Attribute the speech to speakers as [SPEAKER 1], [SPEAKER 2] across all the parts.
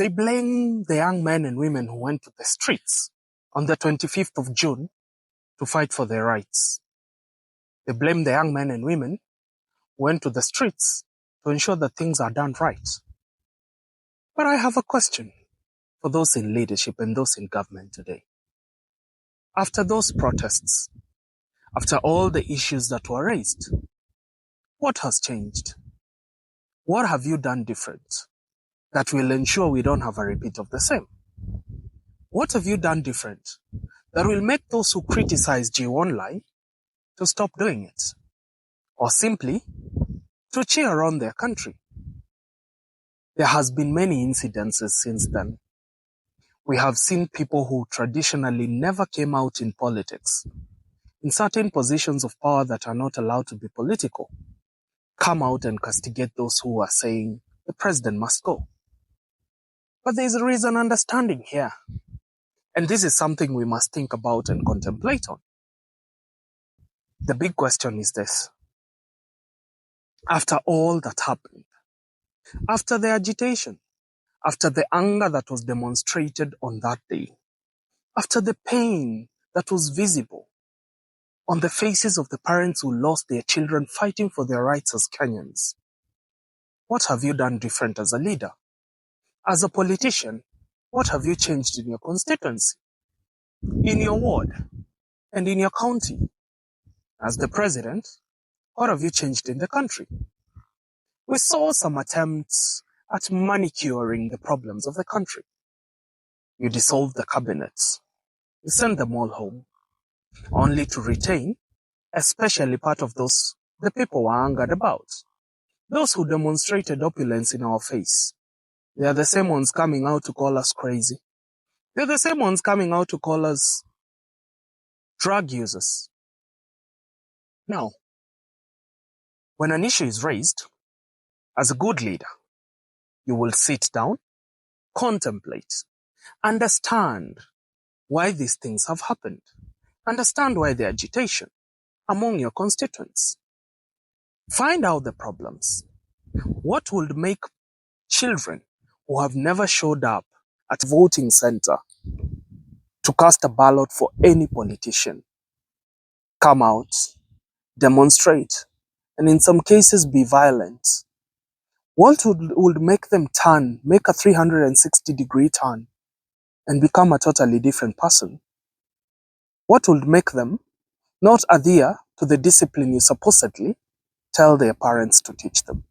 [SPEAKER 1] They blame the young men and women who went to the streets on the 25th of June to fight for their rights. They blame the young men and women who went to the streets to ensure that things are done right. But I have a question for those in leadership and those in government today. After those protests, after all the issues that were raised, what has changed? What have you done different that will ensure we don't have a repeat of the same? What have you done different that will make those who criticize you online to stop doing it? Or simply to cheer on their country? There has been many incidences since then. We have seen people who traditionally never came out in politics, in certain positions of power that are not allowed to be political, come out and castigate those who are saying the president must go. But there is a reason understanding here. And this is something we must think about and contemplate on. The big question is this. After all that happened, after the agitation, after the anger that was demonstrated on that day, after the pain that was visible on the faces of the parents who lost their children fighting for their rights as Kenyans, what have you done different as a leader? As a politician, what have you changed in your constituency, in your ward, and in your county? As the president, what have you changed in the country? We saw some attempts at manicuring the problems of the country. You dissolved the cabinets. You sent them all home, only to retain, especially part of those the people were angered about. Those who demonstrated opulence in our face. They are the same ones coming out to call us crazy. They're the same ones coming out to call us drug users. Now, when an issue is raised, as a good leader, you will sit down, contemplate, understand why these things have happened, understand why the agitation among your constituents. Find out the problems. What would make children who have never showed up at a voting center to cast a ballot for any politician come out, demonstrate, and in some cases be violent? What would make them turn, make a 360-degree turn and become a totally different person? What would make them not adhere to the discipline you supposedly tell their parents to teach them?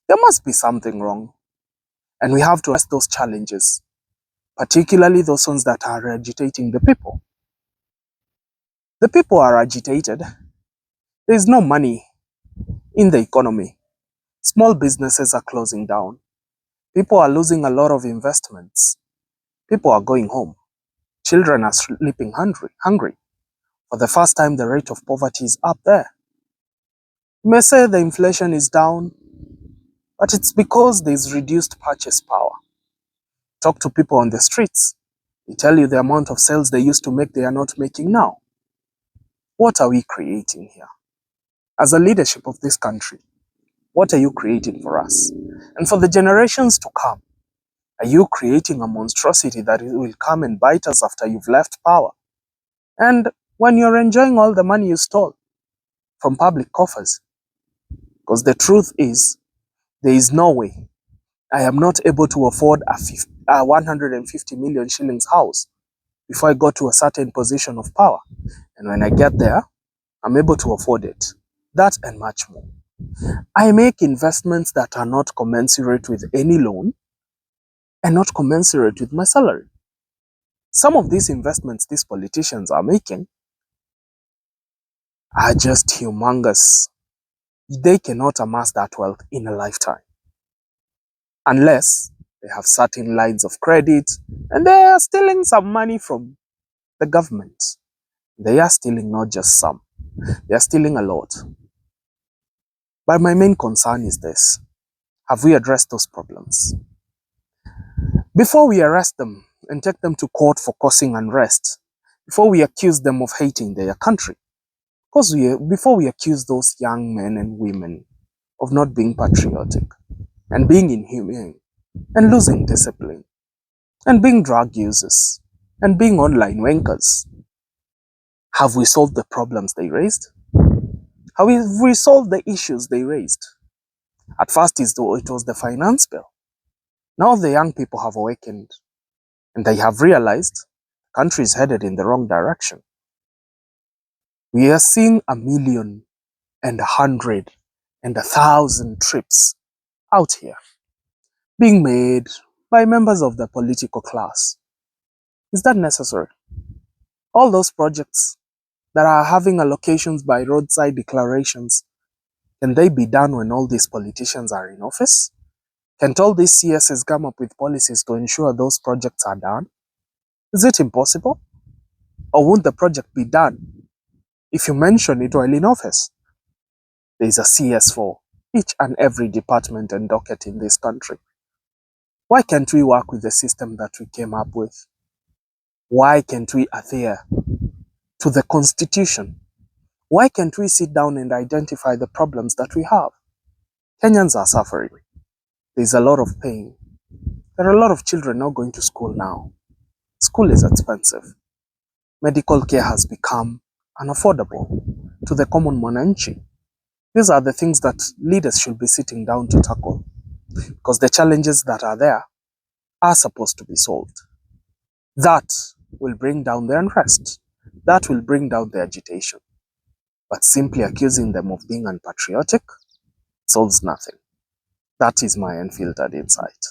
[SPEAKER 1] There must be something wrong, and we have to address those challenges, particularly those ones that are agitating the people. The people are agitated. There is no money in the economy. Small businesses are closing down. People are losing a lot of investments. People are going home. Children are sleeping hungry. For the first time, the rate of poverty is up there. You may say the inflation is down, but it's because there's reduced purchase power. Talk to people on the streets. They tell you the amount of sales they used to make, they are not making now. What are we creating here? As a leadership of this country, what are you creating for us? And for the generations to come, are you creating a monstrosity that will come and bite us after you've left power? And when you're enjoying all the money you stole from public coffers? Because the truth is, there is no way I am not able to afford a 150 million shillings house before I got to a certain position of power. And when I get there, I'm able to afford it. That and much more. I make investments that are not commensurate with any loan and not commensurate with my salary. Some of these investments these politicians are making are just humongous. They cannot amass that wealth in a lifetime, unless they have certain lines of credit and they are stealing some money from the government. They are stealing not just some, they are stealing a lot. But my main concern is this: have we addressed those problems? Before we arrest them and take them to court for causing unrest, before we accuse them of hating their country, before we accuse those young men and women of not being patriotic and being inhumane and losing discipline, and being drug users, and being online wankers. Have we solved the problems they raised? Have we solved the issues they raised? At first, it was the finance bill. Now the young people have awakened and they have realized the country is headed in the wrong direction. We are seeing 1,000,000 and 100 and 1,000 trips out here being made by members of the political class. Is that necessary? All those projects that are having allocations by roadside declarations, can they be done when all these politicians are in office? Can't all these CSs come up with policies to ensure those projects are done? Is it impossible? Or won't the project be done if you mention it while in office? There is a CS for each and every department and docket in this country. Why can't we work with the system that we came up with? Why can't we adhere to the Constitution? Why can't we sit down and identify the problems that we have? Kenyans are suffering. There's a lot of pain. There are a lot of children not going to school now. School is expensive. Medical care has become unaffordable to the common mwananchi. These are the things that leaders should be sitting down to tackle, because the challenges that are there are supposed to be solved. That will bring down the unrest. That will bring down the agitation. But simply accusing them of being unpatriotic solves nothing. That is my unfiltered insight.